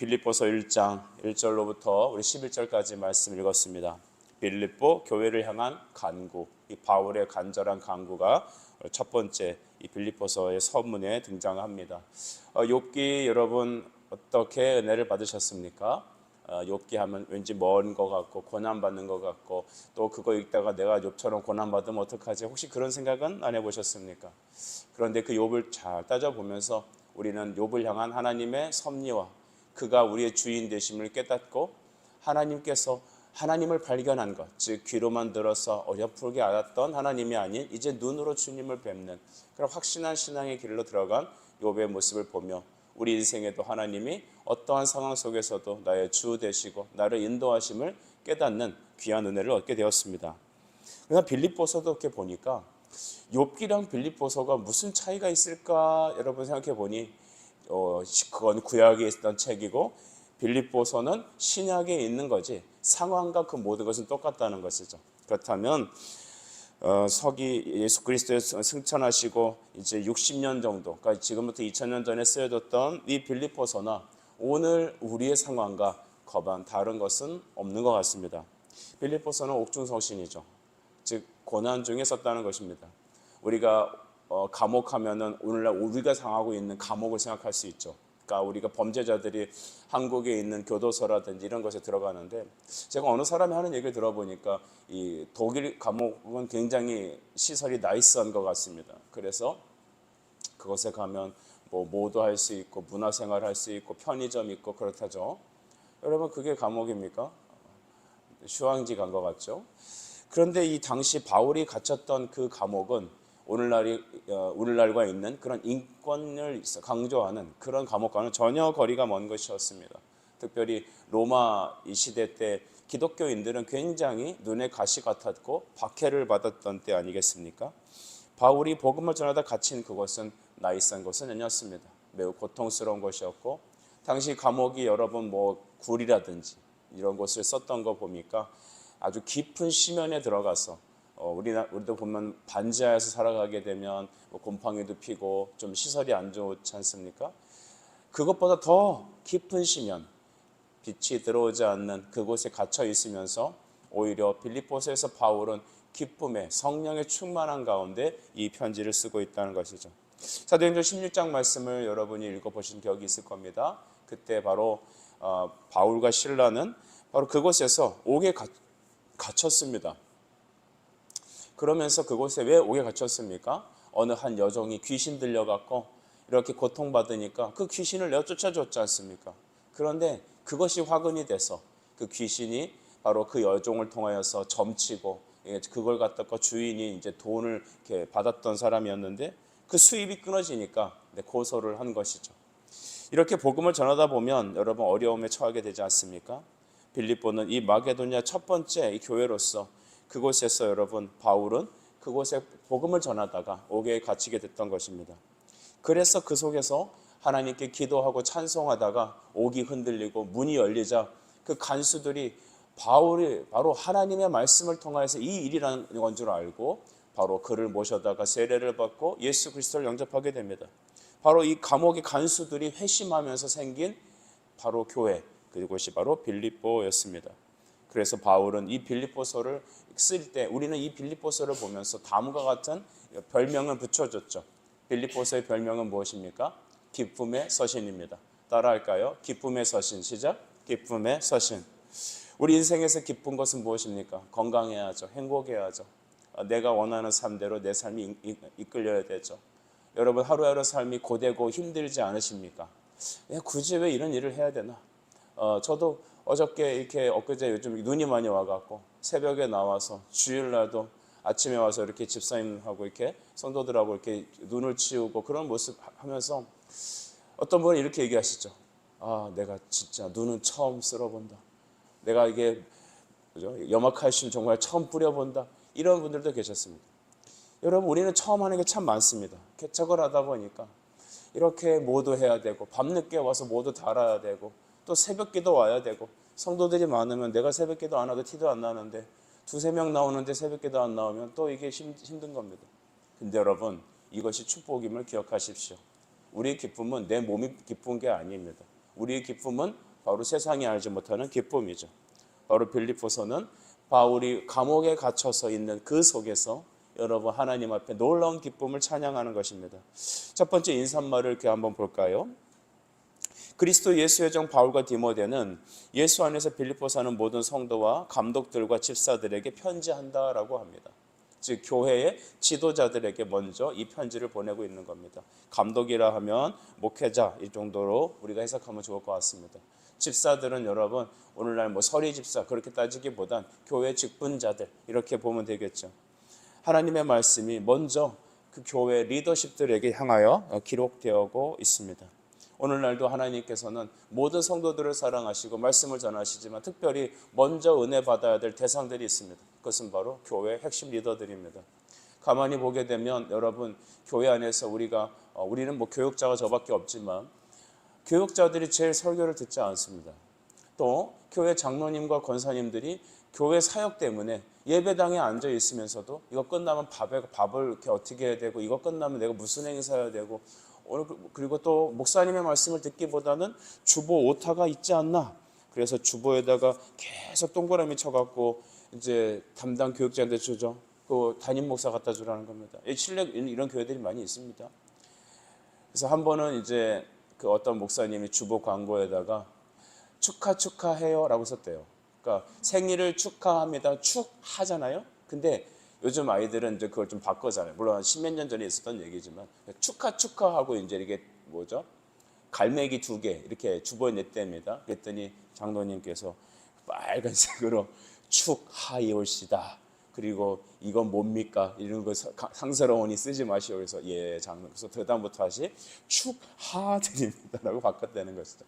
빌립보서 1장 1절로부터 우리 11절까지 말씀 읽었습니다. 빌립보 교회를 향한 간구, 이 바울의 간절한 간구가 첫 번째 이 빌립보서의 서문에 등장합니다. 욥기 여러분 어떻게 은혜를 받으셨습니까? 욥기 하면 왠지 먼 것 같고 고난받는 것 같고 또 그거 읽다가 내가 욥처럼 고난받으면 어떡하지? 혹시 그런 생각은 안 해보셨습니까? 그런데 그 욥을 잘 따져보면서 우리는 욥을 향한 하나님의 섭리와 그가 우리의 주인 되심을 깨닫고 하나님께서 하나님을 발견한 것, 즉 귀로만 들어서 어렴풋게 알았던 하나님이 아닌 이제 눈으로 주님을 뵙는 그런 확신한 신앙의 길로 들어간 욥의 모습을 보며 우리 인생에도 하나님이 어떠한 상황 속에서도 나의 주 되시고 나를 인도하심을 깨닫는 귀한 은혜를 얻게 되었습니다. 그러나 빌립보서도 이렇게 보니까 욥기랑 빌립보서가 무슨 차이가 있을까 여러분 생각해 보니 그건 구약에 있던 책이고 빌립보서는 신약에 있는 거지 상황과 그 모든 것은 똑같다는 것이죠. 그렇다면 서기 예수 그리스도의 승천하시고 이제 60년 정도, 그러니까 지금부터 2000년 전에 쓰여졌던 이 빌립보서나 오늘 우리의 상황과 거반 다른 것은 없는 것 같습니다. 빌립보서는 옥중서신이죠. 즉 고난 중에 썼다는 것입니다. 우리가 감옥하면은 오늘날 우리가 당하고 있는 감옥을 생각할 수 있죠. 그러니까 우리가 범죄자들이 한국에 있는 교도소라든지 이런 것에 들어가는데 제가 어느 사람이 하는 얘기를 들어보니까 이 독일 감옥은 굉장히 시설이 나이스한 것 같습니다. 그래서 그곳에 가면 뭐 모도 할 수 있고 문화생활 할 수 있고 편의점 있고 그렇다죠. 여러분 그게 감옥입니까? 휴양지 간 것 같죠. 그런데 이 당시 바울이 갇혔던 그 감옥은 오늘날과 있는 그런 인권을 강조하는 그런 감옥과는 전혀 거리가 먼 것이었습니다. 특별히 로마 이 시대 때 기독교인들은 굉장히 눈에 가시 같았고 박해를 받았던 때 아니겠습니까? 바울이 복음을 전하다 갇힌 그곳은 나이스한 곳은 아니었습니다. 매우 고통스러운 곳이었고 당시 감옥이 여러분 뭐 굴이라든지 이런 곳을 썼던 거 보니까 아주 깊은 심연에 들어가서 우리도 보면 반지하에서 살아가게 되면 곰팡이도 피고 좀 시설이 안 좋지 않습니까? 그것보다 더 깊은 심연, 빛이 들어오지 않는 그곳에 갇혀 있으면서 오히려 빌립보서에서 바울은 기쁨의 성령의 충만한 가운데 이 편지를 쓰고 있다는 것이죠. 사도행전 16장 말씀을 여러분이 읽어보신 기억이 있을 겁니다. 그때 바로 바울과 실라는 바로 그곳에서 옥에 갇혔습니다. 그러면서 그곳에 왜 옥에 갇혔습니까? 어느 한 여종이 귀신 들려갖고 이렇게 고통받으니까 그 귀신을 내어 쫓아줬지 않습니까? 그런데 그것이 화근이 돼서 그 귀신이 바로 그 여종을 통하여서 점치고 그걸 갖다가 주인이 이제 돈을 이렇게 받았던 사람이었는데 그 수입이 끊어지니까 고소를 한 것이죠. 이렇게 복음을 전하다 보면 여러분 어려움에 처하게 되지 않습니까? 빌립보는 이 마게도냐 첫 번째 이 교회로서 그곳에서 여러분 바울은 그곳에 복음을 전하다가 옥에 갇히게 됐던 것입니다. 그래서 그 속에서 하나님께 기도하고 찬송하다가 옥이 흔들리고 문이 열리자 그 간수들이 바울이 바로 하나님의 말씀을 통하여서 이 일이라는 건 줄 알고 바로 그를 모셔다가 세례를 받고 예수 그리스도를 영접하게 됩니다. 바로 이 감옥의 간수들이 회심하면서 생긴 바로 교회, 그곳이 바로 빌립보였습니다. 그래서 바울은 이 빌립보서를 쓸 때 우리는 이 빌립보서를 보면서 다음과 같은 별명을 붙여줬죠. 빌립보서의 별명은 무엇입니까? 기쁨의 서신입니다. 따라할까요? 기쁨의 서신. 시작. 기쁨의 서신. 우리 인생에서 기쁜 것은 무엇입니까? 건강해야죠. 행복해야죠. 내가 원하는 삶대로 내 삶이 이끌려야 되죠. 여러분 하루하루 삶이 고되고 힘들지 않으십니까? 굳이 왜 이런 일을 해야 되나? 저도 어저께 이렇게 엊그제 요즘 눈이 많이 와갖고 새벽에 나와서 주일날도 아침에 와서 이렇게 집사님하고 이렇게 성도들하고 이렇게 눈을 치우고 그런 모습 하면서 어떤 분은 이렇게 얘기하시죠. 내가 진짜 눈은 처음 쓸어본다. 내가 이게 염화칼슘 정말 처음 뿌려본다. 이런 분들도 계셨습니다. 여러분 우리는 처음 하는 게 참 많습니다. 개척을 하다 보니까 이렇게 모두 해야 되고 밤늦게 와서 모두 달아야 되고 또 새벽기도 와야 되고 성도들이 많으면 내가 새벽기도 안 와도 티도 안 나는데 두세 명 나오는데 새벽기도 안 나오면 또 이게 힘든 겁니다. 근데 여러분 이것이 축복임을 기억하십시오. 우리의 기쁨은 내 몸이 기쁜 게 아닙니다. 우리의 기쁨은 바로 세상이 알지 못하는 기쁨이죠. 바로 빌립보서는 바울이 감옥에 갇혀서 있는 그 속에서 여러분 하나님 앞에 놀라운 기쁨을 찬양하는 것입니다. 첫 번째 인사말을 이렇게 한번 볼까요? 그리스도 예수의 종 바울과 디모데는 예수 안에서 빌립보 사는 모든 성도와 감독들과 집사들에게 편지한다라고 합니다. 즉 교회의 지도자들에게 먼저 이 편지를 보내고 있는 겁니다. 감독이라 하면 목회자 이 정도로 우리가 해석하면 좋을 것 같습니다. 집사들은 여러분 오늘날 뭐 서리 집사 그렇게 따지기보단 교회 직분자들 이렇게 보면 되겠죠. 하나님의 말씀이 먼저 그 교회 리더십들에게 향하여 기록되고 있습니다. 오늘날도 하나님께서는 모든 성도들을 사랑하시고 말씀을 전하시지만 특별히 먼저 은혜 받아야 될 대상들이 있습니다. 그것은 바로 교회 핵심 리더들입니다. 가만히 보게 되면 여러분 교회 안에서 우리는 뭐 교육자가 저밖에 없지만 교육자들이 제일 설교를 듣지 않습니다. 또 교회 장로님과 권사님들이 교회 사역 때문에 예배당에 앉아 있으면서도 이거 끝나면 밥을 이렇게 어떻게 해야 되고 이거 끝나면 내가 무슨 행사 해야 되고 오늘 그리고 또 목사님의 말씀을 듣기보다는 주보 오타가 있지 않나. 그래서 주보에다가 계속 동그라미 쳐갖고 이제 담당 교육자한테 주죠. 그 담임 목사 갖다 주라는 겁니다. 실내 이런 교회들이 많이 있습니다. 그래서 한 번은 이제 그 어떤 목사님이 주보 광고에다가 축하해요라고 썼대요. 그러니까 생일을 축하합니다. 축하잖아요. 근데 요즘 아이들은 이제 그걸 좀 바꿔잖아요. 물론 십몇 년 전에 있었던 얘기지만 축하하고 이제 이게 뭐죠? 갈매기 2개 이렇게 주보에 냈답니다. 그랬더니 장로님께서 빨간색으로 축하이올시다. 그리고 이건 뭡니까? 이런 거 상스러우니 쓰지 마시오. 그래서 예 장로. 그래서 그다음부터 다시 축하드립니다라고 바꿨다는 것이죠.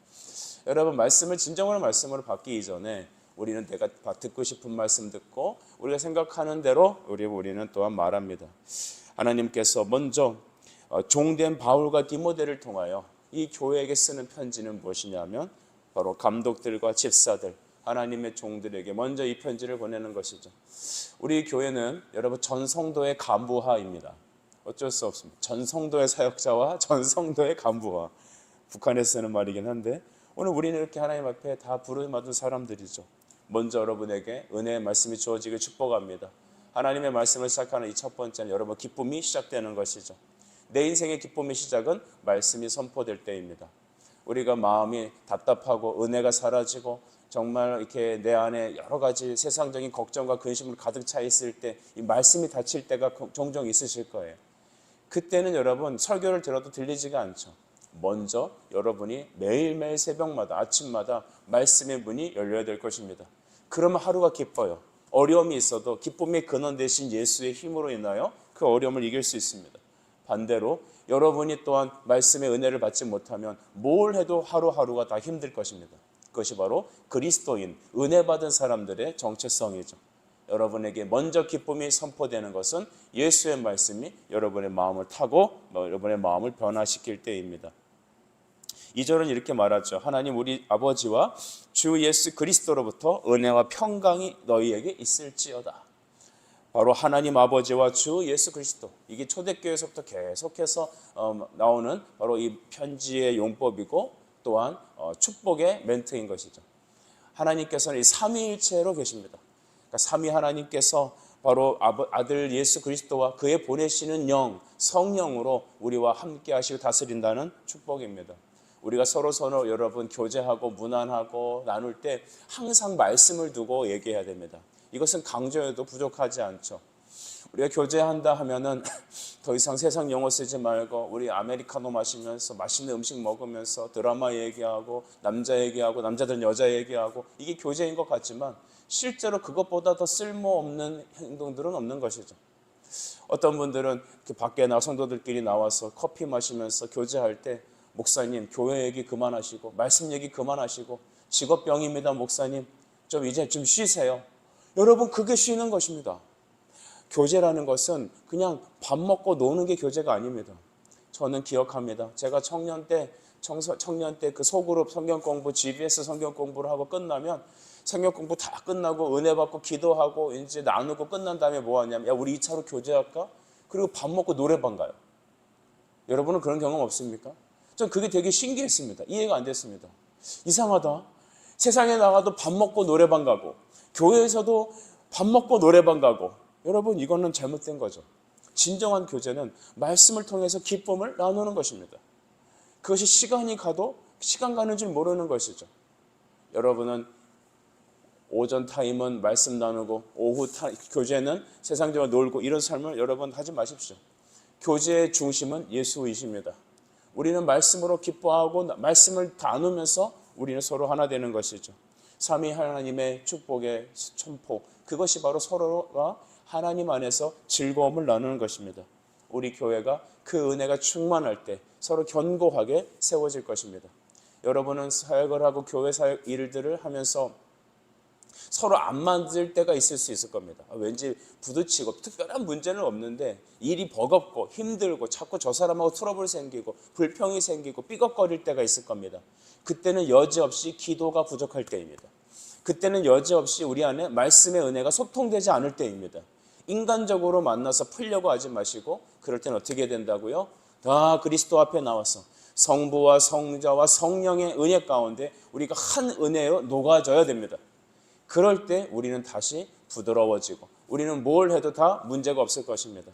여러분 말씀을 진정으로 말씀으로 바뀌기 전에 우리는 내가 듣고 싶은 말씀 듣고 우리가 생각하는 대로 우리는 또한 말합니다. 하나님께서 먼저 종된 바울과 디모데를 통하여 이 교회에게 쓰는 편지는 무엇이냐면 바로 감독들과 집사들 하나님의 종들에게 먼저 이 편지를 보내는 것이죠. 우리 교회는 여러분 전 성도의 간부화입니다. 어쩔 수 없습니다. 전 성도의 사역자와 전 성도의 간부화. 북한에서 쓰는 말이긴 한데 오늘 우리는 이렇게 하나님 앞에 다 부름받은 사람들이죠. 먼저 여러분에게 은혜의 말씀이 주어지길 축복합니다. 하나님의 말씀을 시작하는 이 첫 번째는 여러분 기쁨이 시작되는 것이죠. 내 인생의 기쁨의 시작은 말씀이 선포될 때입니다. 우리가 마음이 답답하고 은혜가 사라지고 정말 이렇게 내 안에 여러 가지 세상적인 걱정과 근심을 가득 차 있을 때 이 말씀이 닫힐 때가 종종 있으실 거예요. 그때는 여러분 설교를 들어도 들리지가 않죠. 먼저 여러분이 매일매일 새벽마다 아침마다 말씀의 문이 열려야 될 것입니다. 그러면 하루가 기뻐요. 어려움이 있어도 기쁨의 근원 되신 예수의 힘으로 인하여 그 어려움을 이길 수 있습니다. 반대로 여러분이 또한 말씀의 은혜를 받지 못하면 뭘 해도 하루하루가 다 힘들 것입니다. 그것이 바로 그리스도인, 은혜 받은 사람들의 정체성이죠. 여러분에게 먼저 기쁨이 선포되는 것은 예수의 말씀이 여러분의 마음을 타고 여러분의 마음을 변화시킬 때입니다. 2절은 이렇게 말하죠. 하나님 우리 아버지와 주 예수 그리스도로부터 은혜와 평강이 너희에게 있을지어다. 바로 하나님 아버지와 주 예수 그리스도. 이게 초대교회에서부터 계속해서 나오는 바로 이 편지의 용법이고 또한 축복의 멘트인 것이죠. 하나님께서는 이 삼위일체로 계십니다. 그러니까 삼위 하나님께서 바로 아들 예수 그리스도와 그의 보내시는 영, 성령으로 우리와 함께 하시고 다스린다는 축복입니다. 우리가 서로 여러분 교제하고 문안하고 나눌 때 항상 말씀을 두고 얘기해야 됩니다. 이것은 강조해도 부족하지 않죠. 우리가 교제한다 하면은 더 이상 세상 용어 쓰지 말고 우리 아메리카노 마시면서 맛있는 음식 먹으면서 드라마 얘기하고 남자 얘기하고 남자들은 여자 얘기하고 이게 교제인 것 같지만 실제로 그것보다 더 쓸모없는 행동들은 없는 것이죠. 어떤 분들은 밖에 성도들끼리 나와서 커피 마시면서 교제할 때 목사님 교회 얘기 그만하시고 말씀 얘기 그만하시고 직업병입니다 목사님 이제 좀 쉬세요. 여러분 그게 쉬는 것입니다. 교제라는 것은 그냥 밥 먹고 노는 게 교제가 아닙니다. 저는 기억합니다. 제가 청년 때 그 소그룹 성경 공부 GBS 성경 공부를 하고 끝나면 성경 공부 다 끝나고 은혜 받고 기도하고 이제 나누고 끝난 다음에 뭐 하냐면 야 우리 2차로 교제할까? 그리고 밥 먹고 노래방 가요. 여러분은 그런 경험 없습니까? 전 그게 되게 신기했습니다. 이해가 안 됐습니다. 이상하다. 세상에 나가도 밥 먹고 노래방 가고, 교회에서도 밥 먹고 노래방 가고, 여러분 이거는 잘못된 거죠. 진정한 교제는 말씀을 통해서 기쁨을 나누는 것입니다. 그것이 시간이 가도 시간 가는 줄 모르는 것이죠. 여러분은 오전 타임은 말씀 나누고 오후 교제는 세상적으로 놀고, 이런 삶을 여러분 하지 마십시오. 교제의 중심은 예수이십니다. 우리는 말씀으로 기뻐하고 말씀을 나누면서 우리는 서로 하나 되는 것이죠. 삼위 하나님의 축복의 첨포, 그것이 바로 서로가 하나님 안에서 즐거움을 나누는 것입니다. 우리 교회가 그 은혜가 충만할 때 서로 견고하게 세워질 것입니다. 여러분은 사역을 하고 교회 사역 일들을 하면서 서로 안 맞을 때가 있을 수 있을 겁니다. 왠지 부딪히고 특별한 문제는 없는데 일이 버겁고 힘들고 자꾸 저 사람하고 트러블 생기고 불평이 생기고 삐걱거릴 때가 있을 겁니다. 그때는 여지없이 기도가 부족할 때입니다. 그때는 여지없이 우리 안에 말씀의 은혜가 소통되지 않을 때입니다. 인간적으로 만나서 풀려고 하지 마시고, 그럴 때는 어떻게 된다고요? 다 그리스도 앞에 나와서 성부와 성자와 성령의 은혜 가운데 우리가 한 은혜로 녹아져야 됩니다. 그럴 때 우리는 다시 부드러워지고, 우리는 뭘 해도 다 문제가 없을 것입니다.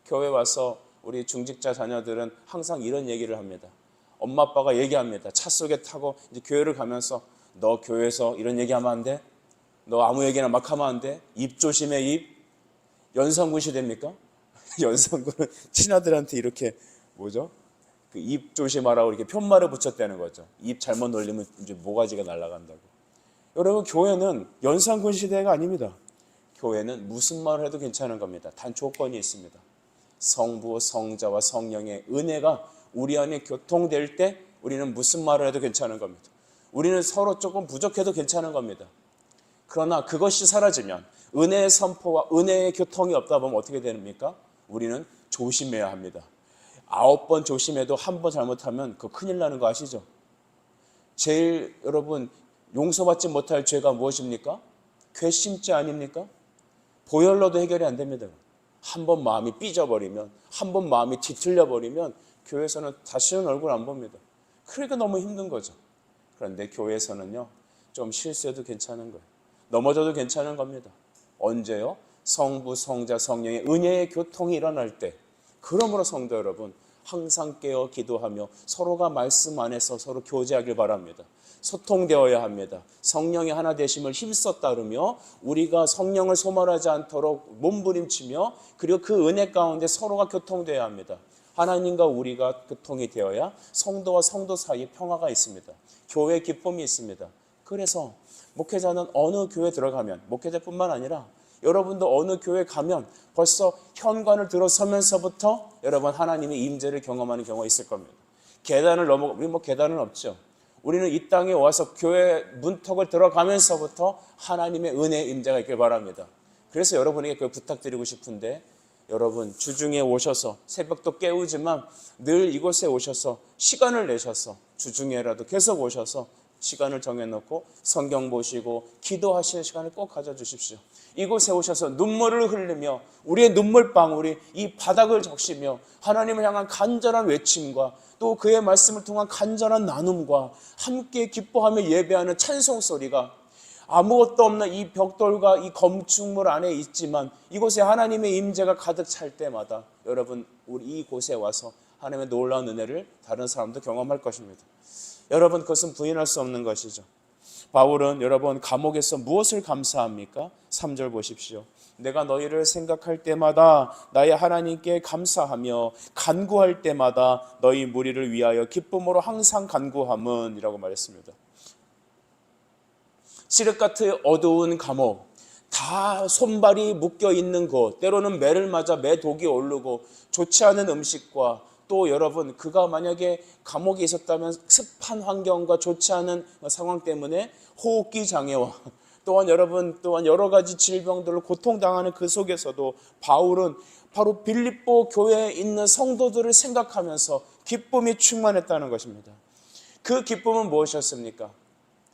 교회 와서 우리 중직자 자녀들은 항상 이런 얘기를 합니다. 엄마 아빠가 얘기합니다. 차 속에 타고 이제 교회를 가면서, 너 교회에서 이런 얘기하면 안 돼? 너 아무 얘기나 막 하면 안 돼? 입 조심해, 입. 연상군 시대입니까? 연상군은 친아들한테 이렇게 뭐죠? 그 입 조심하라고 이렇게 편말을 붙였다는 거죠. 입 잘못 놀리면 이제 모가지가 날아간다고. 여러분, 교회는 연상군 시대가 아닙니다. 교회는 무슨 말을 해도 괜찮은 겁니다. 단 조건이 있습니다. 성부, 성자와 성령의 은혜가 우리 안에 교통될 때 우리는 무슨 말을 해도 괜찮은 겁니다. 우리는 서로 조금 부족해도 괜찮은 겁니다. 그러나 그것이 사라지면, 은혜의 선포와 은혜의 교통이 없다 보면 어떻게 됩니까? 우리는 조심해야 합니다. 9번 조심해도 한 번 잘못하면 그거 큰일 나는 거 아시죠? 제일 여러분 용서받지 못할 죄가 무엇입니까? 괘씸죄 아닙니까? 보혈로도 해결이 안 됩니다. 한 번 마음이 삐져버리면, 한 번 마음이 뒤틀려버리면 교회에서는 다시는 얼굴 안 봅니다. 그러니까 너무 힘든 거죠. 그런데 교회에서는요, 좀 실수해도 괜찮은 거예요. 넘어져도 괜찮은 겁니다. 언제요? 성부, 성자, 성령의 은혜의 교통이 일어날 때. 그러므로 성도 여러분, 항상 깨어 기도하며 서로가 말씀 안에서 서로 교제하길 바랍니다. 소통되어야 합니다. 성령의 하나 되심을 힘써 따르며 우리가 성령을 소멸하지 않도록 몸부림치며, 그리고 그 은혜 가운데 서로가 교통되어야 합니다. 하나님과 우리가 교통이 되어야 성도와 성도 사이에 평화가 있습니다. 교회에 기쁨이 있습니다. 그래서 목회자는 어느 교회 들어가면, 목회자뿐만 아니라 여러분도 어느 교회 가면 벌써 현관을 들어서면서부터 여러분 하나님의 임재를 경험하는 경우가 있을 겁니다. 계단을 우리 계단은 없죠. 우리는 이 땅에 와서 교회 문턱을 들어가면서부터 하나님의 은혜의 임재가 있길 바랍니다. 그래서 여러분에게 그걸 부탁드리고 싶은데, 여러분 주중에 오셔서 새벽도 깨우지만 늘 이곳에 오셔서 시간을 내셔서 주중에라도 계속 오셔서 시간을 정해놓고 성경 보시고 기도하시는 시간을 꼭 가져주십시오. 이곳에 오셔서 눈물을 흘리며 우리의 눈물방울이 이 바닥을 적시며 하나님을 향한 간절한 외침과 또 그의 말씀을 통한 간절한 나눔과 함께 기뻐하며 예배하는 찬송 소리가 아무것도 없는 이 벽돌과 이 건축물 안에 있지만 이곳에 하나님의 임재가 가득 찰 때마다 여러분 우리 이곳에 와서 하나님의 놀라운 은혜를 다른 사람도 경험할 것입니다. 여러분 그것은 부인할 수 없는 것이죠. 바울은 여러분 감옥에서 무엇을 감사합니까? 3절 보십시오. 내가 너희를 생각할 때마다 나의 하나님께 감사하며 간구할 때마다 너희 무리를 위하여 기쁨으로 항상 간구함은 이라고 말했습니다. 칠흑같이 어두운 감옥, 다 손발이 묶여있는 곳, 때로는 매를 맞아 매독이 오르고 좋지 않은 음식과 또 여러분 그가 만약에 감옥에 있었다면 습한 환경과 좋지 않은 상황 때문에 호흡기 장애와 또한 여러분 또한 여러 가지 질병들로 고통당하는 그 속에서도 바울은 바로 빌립보 교회에 있는 성도들을 생각하면서 기쁨이 충만했다는 것입니다. 그 기쁨은 무엇이었습니까?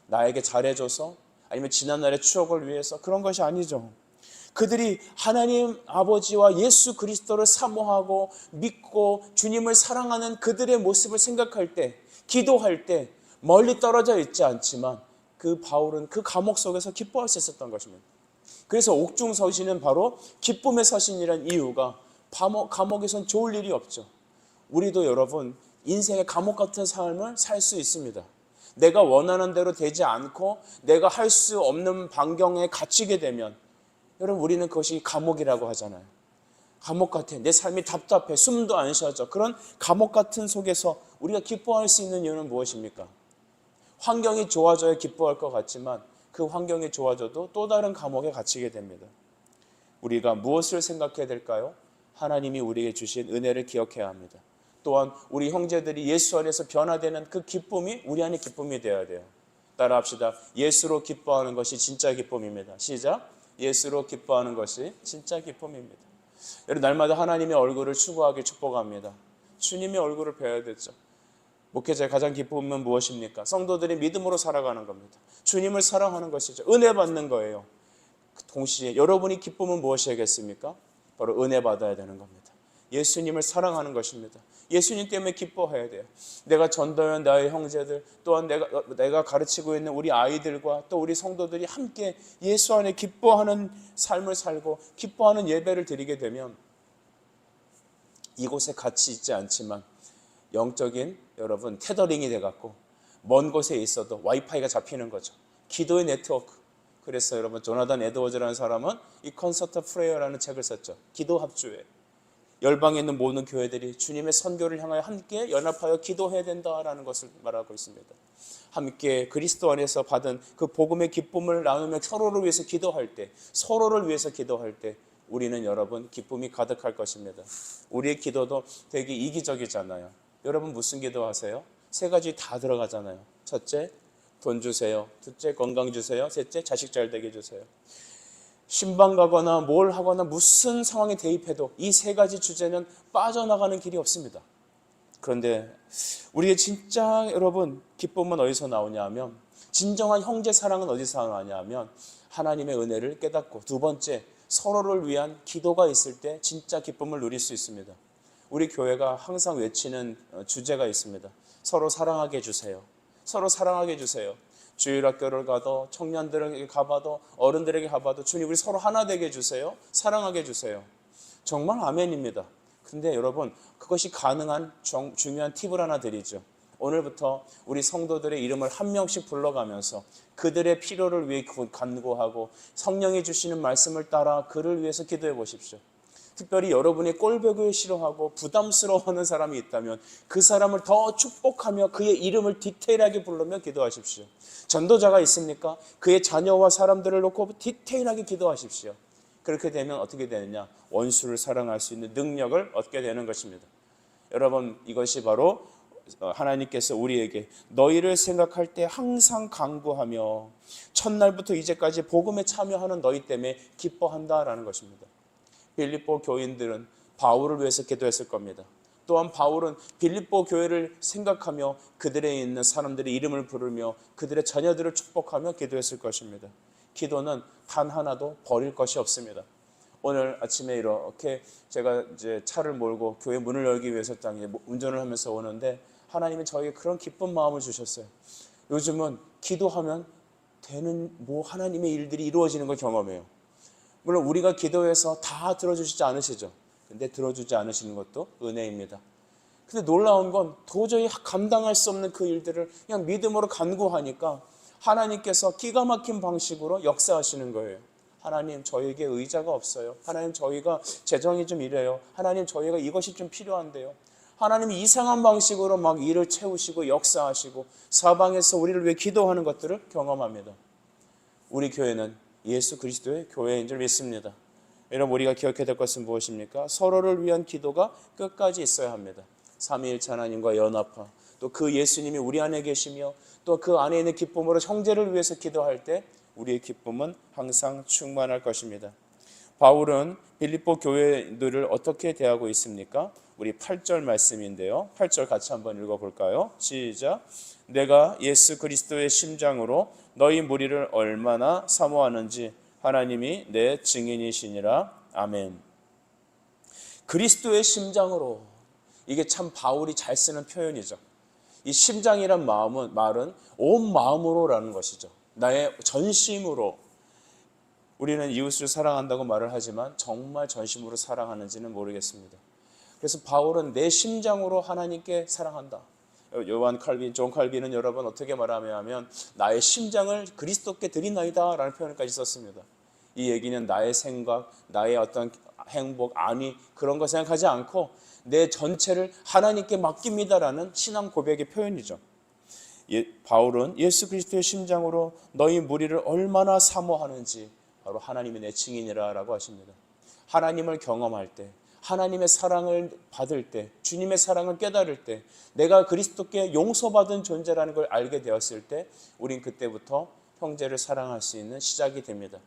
나에게 잘해줘서 아니면 지난날의 추억을 위해서 그런 것이 아니죠. 그들이 하나님 아버지와 예수 그리스도를 사모하고 믿고 주님을 사랑하는 그들의 모습을 생각할 때, 기도할 때 멀리 떨어져 있지 않지만 그 바울은 그 감옥 속에서 기뻐할 수 있었던 것입니다. 그래서 옥중 서신은 바로 기쁨의 서신이란 이유가 감옥에선 좋을 일이 없죠. 우리도 여러분 인생의 감옥 같은 삶을 살 수 있습니다. 내가 원하는 대로 되지 않고 내가 할 수 없는 반경에 갇히게 되면 여러분 우리는 그것이 감옥이라고 하잖아요. 감옥 같아. 내 삶이 답답해. 숨도 안 쉬어져. 그런 감옥 같은 속에서 우리가 기뻐할 수 있는 이유는 무엇입니까? 환경이 좋아져야 기뻐할 것 같지만 그 환경이 좋아져도 또 다른 감옥에 갇히게 됩니다. 우리가 무엇을 생각해야 될까요? 하나님이 우리에게 주신 은혜를 기억해야 합니다. 또한 우리 형제들이 예수 안에서 변화되는 그 기쁨이 우리 안의 기쁨이 되어야 돼요. 따라합시다. 예수로 기뻐하는 것이 진짜 기쁨입니다. 시작. 예수로 기뻐하는 것이 진짜 기쁨입니다. 여러분 날마다 하나님의 얼굴을 추구하기 축복합니다. 주님의 얼굴을 뵈야 되죠. 목회자의 가장 기쁨은 무엇입니까? 성도들이 믿음으로 살아가는 겁니다. 주님을 사랑하는 것이죠. 은혜 받는 거예요. 동시에 여러분이 기쁨은 무엇이겠습니까? 바로 은혜 받아야 되는 겁니다. 예수님을 사랑하는 것입니다. 예수님 때문에 기뻐해야 돼요. 내가 전도연 나의 형제들 또한 내가 가르치고 있는 우리 아이들과 또 우리 성도들이 함께 예수 안에 기뻐하는 삶을 살고 기뻐하는 예배를 드리게 되면 이곳에 같이 있지 않지만 영적인 여러분 테더링이 돼갖고 먼 곳에 있어도 와이파이가 잡히는 거죠. 기도의 네트워크. 그래서 여러분 조나단 에드워즈라는 사람은 이 컨서트 프레이어라는 책을 썼죠. 기도 합주회. 열방에 있는 모든 교회들이 주님의 선교를 향하여 함께 연합하여 기도해야 된다라는 것을 말하고 있습니다. 함께 그리스도 안에서 받은 그 복음의 기쁨을 나누며 서로를 위해서 기도할 때, 서로를 위해서 기도할 때 우리는 여러분 기쁨이 가득할 것입니다. 우리의 기도도 되게 이기적이잖아요. 여러분 무슨 기도하세요? 세 가지 다 들어가잖아요. 첫째, 돈 주세요. 둘째, 건강 주세요. 셋째, 자식 잘 되게 해주세요. 신방 가거나 뭘 하거나 무슨 상황에 대입해도 이 세 가지 주제는 빠져나가는 길이 없습니다. 그런데 우리의 진짜 여러분 기쁨은 어디서 나오냐 하면 진정한 형제 사랑은 어디서 나오냐 하면 하나님의 은혜를 깨닫고 두 번째 서로를 위한 기도가 있을 때 진짜 기쁨을 누릴 수 있습니다. 우리 교회가 항상 외치는 주제가 있습니다. 서로 사랑하게 해주세요. 서로 사랑하게 해주세요. 주일학교를 가도 청년들에게 가봐도 어른들에게 가봐도 주님 우리 서로 하나 되게 해주세요. 사랑하게 해주세요. 정말 아멘입니다. 근데 여러분 그것이 가능한 중요한 팁을 하나 드리죠. 오늘부터 우리 성도들의 이름을 한 명씩 불러가면서 그들의 필요를 위해 간구하고 성령이 주시는 말씀을 따라 그를 위해서 기도해 보십시오. 특별히 여러분이 꼴보기 싫어하고 부담스러워하는 사람이 있다면 그 사람을 더 축복하며 그의 이름을 디테일하게 부르며 기도하십시오. 전도자가 있습니까? 그의 자녀와 사람들을 놓고 디테일하게 기도하십시오. 그렇게 되면 어떻게 되느냐? 원수를 사랑할 수 있는 능력을 얻게 되는 것입니다. 여러분 이것이 바로 하나님께서 우리에게 너희를 생각할 때 항상 간구하며 첫날부터 이제까지 복음에 참여하는 너희 때문에 기뻐한다라는 것입니다. 빌립보 교인들은 바울을 위해서 기도했을 겁니다. 또한 바울은 빌립보 교회를 생각하며 그들에 있는 사람들의 이름을 부르며 그들의 자녀들을 축복하며 기도했을 것입니다. 기도는 단 하나도 버릴 것이 없습니다. 오늘 아침에 이렇게 제가 이제 차를 몰고 교회 문을 열기 위해서 운전을 하면서 오는데 하나님이 저에게 그런 기쁜 마음을 주셨어요. 요즘은 기도하면 되는 하나님의 일들이 이루어지는 걸 경험해요. 물론 우리가 기도해서 다 들어주시지 않으시죠. 근데 들어주지 않으시는 것도 은혜입니다. 근데 놀라운 건 도저히 감당할 수 없는 그 일들을 그냥 믿음으로 간구하니까 하나님께서 기가 막힌 방식으로 역사하시는 거예요. 하나님 저에게 의자가 없어요. 하나님 저희가 재정이 좀 이래요. 하나님 저희가 이것이 좀 필요한데요. 하나님이 이상한 방식으로 막 일을 채우시고 역사하시고 사방에서 우리를 위해 기도하는 것들을 경험합니다. 우리 교회는 예수 그리스도의 교회인 줄 믿습니다. 여러분 우리가 기억해야 될 것은 무엇입니까? 서로를 위한 기도가 끝까지 있어야 합니다. 삼위일체 하나님과 연합하 또 그 예수님이 우리 안에 계시며 또 그 안에 있는 기쁨으로 형제를 위해서 기도할 때 우리의 기쁨은 항상 충만할 것입니다. 바울은 빌립보 교회들을 어떻게 대하고 있습니까? 우리 8절 말씀인데요. 8절 같이 한번 읽어볼까요? 시작. 내가 예수 그리스도의 심장으로 너희 무리를 얼마나 사모하는지 하나님이 내 증인이시니라. 아멘. 그리스도의 심장으로, 이게 참 바울이 잘 쓰는 표현이죠. 이 심장이란 말은 온 마음으로라는 것이죠. 나의 전심으로 우리는 이웃을 사랑한다고 말을 하지만 정말 전심으로 사랑하는지는 모르겠습니다. 그래서 바울은 내 심장으로 하나님께 사랑한다. 존 칼빈은 여러분 어떻게 말하냐면 나의 심장을 그리스도께 드리나이다 라는 표현까지 썼습니다. 이 얘기는 나의 생각, 나의 어떤 행복, 안위 그런 거 생각하지 않고 내 전체를 하나님께 맡깁니다라는 신앙 고백의 표현이죠. 바울은 예수 그리스도의 심장으로 너희 무리를 얼마나 사모하는지 바로 하나님이 내 증인이라 라고 하십니다. 하나님을 경험할 때, 하나님의 사랑을 받을 때, 주님의 사랑을 깨달을 때, 내가 그리스도께 용서받은 존재라는 걸 알게 되었을 때 우린 그때부터 형제를 사랑할 수 있는 시작이 됩니다.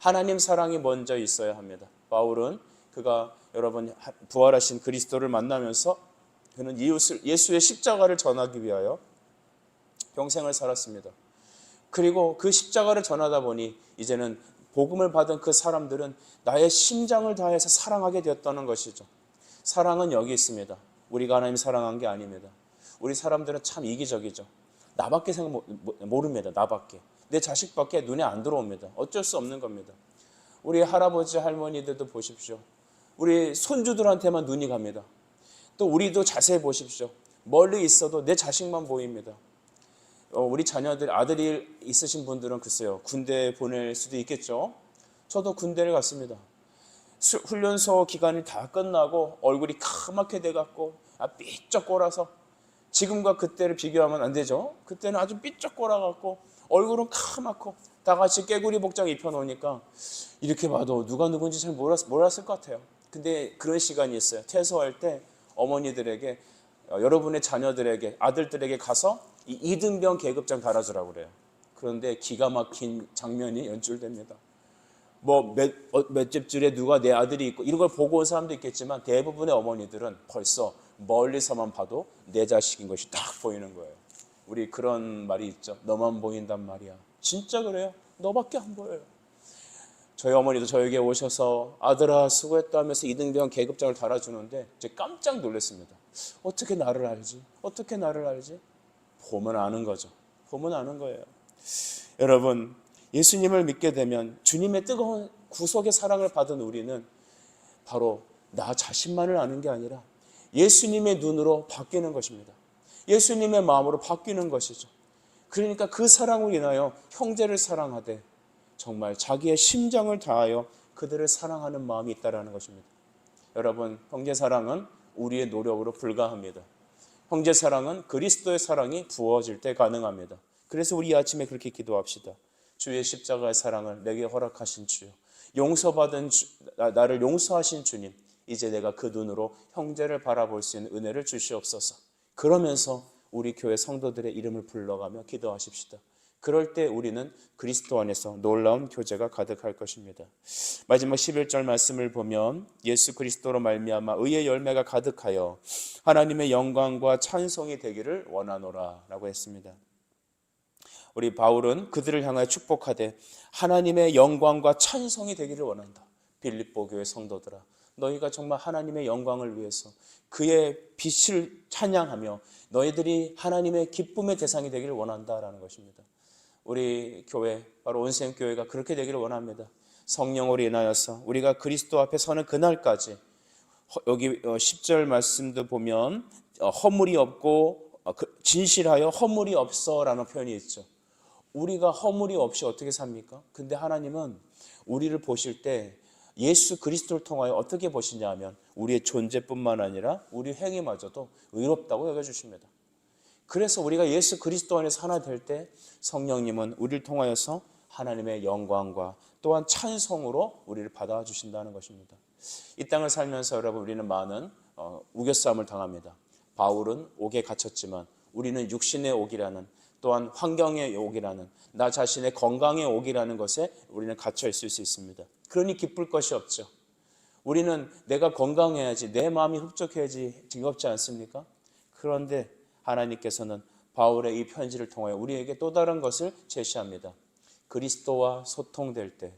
하나님 사랑이 먼저 있어야 합니다. 바울은 그가 여러분 부활하신 그리스도를 만나면서 그는 예수의 십자가를 전하기 위하여 평생을 살았습니다. 그리고 그 십자가를 전하다 보니 이제는 복음을 받은 그 사람들은 나의 심장을 다해서 사랑하게 되었다는 것이죠. 사랑은 여기 있습니다. 우리가 하나님 사랑한 게 아닙니다. 우리 사람들은 참 이기적이죠. 나밖에 생각 모릅니다. 나밖에. 내 자식밖에 눈에 안 들어옵니다. 어쩔 수 없는 겁니다. 우리 할아버지 할머니들도 보십시오. 우리 손주들한테만 눈이 갑니다. 또 우리도 자세히 보십시오. 멀리 있어도 내 자식만 보입니다. 우리 자녀들 아들이 있으신 분들은 글쎄요 군대 보낼 수도 있겠죠. 저도 군대를 갔습니다. 훈련소 기간이 다 끝나고 얼굴이 까맣게 돼갖고 삐쩍 꼬라서 지금과 그때를 비교하면 안 되죠. 그때는 아주 삐쩍 꼬라갖고 얼굴은 까맣고 다 같이 깨구리 복장 입혀놓으니까 이렇게 봐도 누가 누군지 잘 몰랐을 것 같아요. 근데 그런 시간이 있어요. 퇴소할 때 어머니들에게 여러분의 자녀들에게 아들들에게 가서 이 이등병 계급장 달아주라고 그래요. 그런데 기가 막힌 장면이 연출됩니다. 몇 집 줄에 누가 내 아들이 있고 이런 걸 보고 온 사람도 있겠지만 대부분의 어머니들은 벌써 멀리서만 봐도 내 자식인 것이 딱 보이는 거예요. 우리 그런 말이 있죠. 너만 보인단 말이야. 진짜 그래요. 너밖에 안 보여요. 저희 어머니도 저에게 오셔서 아들아 수고했다 하면서 이등병 계급장을 달아주는데 제가 깜짝 놀랐습니다. 어떻게 나를 알지? 어떻게 나를 알지? 보면 아는 거죠. 보면 아는 거예요. 여러분, 예수님을 믿게 되면 주님의 뜨거운 구속의 사랑을 받은 우리는 바로 나 자신만을 아는 게 아니라 예수님의 눈으로 바뀌는 것입니다. 예수님의 마음으로 바뀌는 것이죠. 그러니까 그 사랑으로 인하여 형제를 사랑하되 정말 자기의 심장을 다하여 그들을 사랑하는 마음이 있다는 것입니다. 여러분, 형제 사랑은 우리의 노력으로 불가합니다. 형제 사랑은 그리스도의 사랑이 부어질 때 가능합니다. 그래서 우리 아침에 그렇게 기도합시다. 주의 십자가의 사랑을 내게 허락하신 주여, 용서받은 나를 용서하신 주님, 이제 내가 그 눈으로 형제를 바라볼 수 있는 은혜를 주시옵소서. 그러면서 우리 교회 성도들의 이름을 불러가며 기도하십시다. 그럴 때 우리는 그리스도 안에서 놀라운 교제가 가득할 것입니다. 마지막 11절 말씀을 보면 예수 그리스도로 말미암아 의의 열매가 가득하여 하나님의 영광과 찬송이 되기를 원하노라 라고 했습니다. 우리 바울은 그들을 향하여 축복하되 하나님의 영광과 찬송이 되기를 원한다. 빌립보 교회 성도들아, 너희가 정말 하나님의 영광을 위해서 그의 빛을 찬양하며 너희들이 하나님의 기쁨의 대상이 되기를 원한다라는 것입니다. 우리 교회, 바로 온샘교회가 그렇게 되기를 원합니다. 성령으로 인하여서 우리가 그리스도 앞에 서는 그날까지, 여기 10절 말씀도 보면 허물이 없고 진실하여 허물이 없어라는 표현이 있죠. 우리가 허물이 없이 어떻게 삽니까? 근데 하나님은 우리를 보실 때 예수 그리스도를 통하여 어떻게 보시냐 하면 우리의 존재뿐만 아니라 우리 행위마저도 의롭다고 여겨주십니다. 그래서 우리가 예수 그리스도 안에서 하나 될 때 성령님은 우리를 통하여서 하나님의 영광과 또한 찬송으로 우리를 받아주신다는 것입니다. 이 땅을 살면서 여러분 우리는 많은 우겨싸움을 당합니다. 바울은 옥에 갇혔지만 우리는 육신의 옥이라는, 또한 환경의 옥이라는, 나 자신의 건강의 옥이라는 것에 우리는 갇혀 있을 수 있습니다. 그러니 기쁠 것이 없죠. 우리는 내가 건강해야지, 내 마음이 흡족해야지 즐겁지 않습니까? 그런데 하나님께서는 바울의 이 편지를 통하여 우리에게 또 다른 것을 제시합니다. 그리스도와 소통될 때,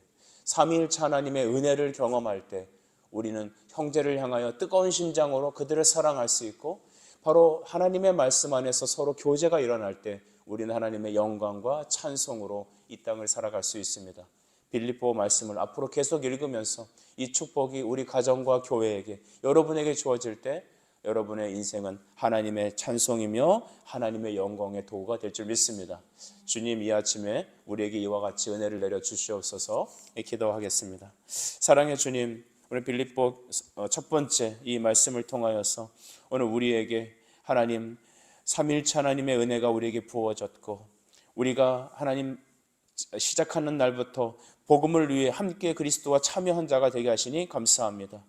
삼위일체 하나님의 은혜를 경험할 때 우리는 형제를 향하여 뜨거운 심장으로 그들을 사랑할 수 있고, 바로 하나님의 말씀 안에서 서로 교제가 일어날 때 우리는 하나님의 영광과 찬송으로 이 땅을 살아갈 수 있습니다. 빌립보 말씀을 앞으로 계속 읽으면서 이 축복이 우리 가정과 교회에게, 여러분에게 주어질 때 여러분의 인생은 하나님의 찬송이며 하나님의 영광의 도구가 될 줄 믿습니다. 주님, 이 아침에 우리에게 이와 같이 은혜를 내려 주시옵소서. 기도하겠습니다. 사랑의 주님, 오늘 빌립보 첫 번째 이 말씀을 통하여서 오늘 우리에게 하나님 삼위일체 하나님의 은혜가 우리에게 부어졌고, 우리가 하나님 시작하는 날부터 복음을 위해 함께 그리스도와 참여한 자가 되게 하시니 감사합니다.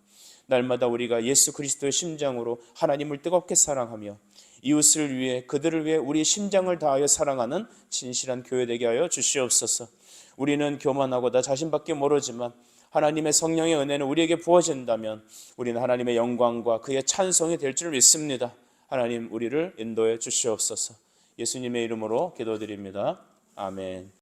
날마다 우리가 예수 그리스도의 심장으로 하나님을 뜨겁게 사랑하며 이웃을 위해, 그들을 위해 우리 심장을 다하여 사랑하는 진실한 교회 되게 하여 주시옵소서. 우리는 교만하고 나 자신밖에 모르지만 하나님의 성령의 은혜는 우리에게 부어진다면 우리는 하나님의 영광과 그의 찬송이 될 줄 믿습니다. 하나님, 우리를 인도해 주시옵소서. 예수님의 이름으로 기도드립니다. 아멘.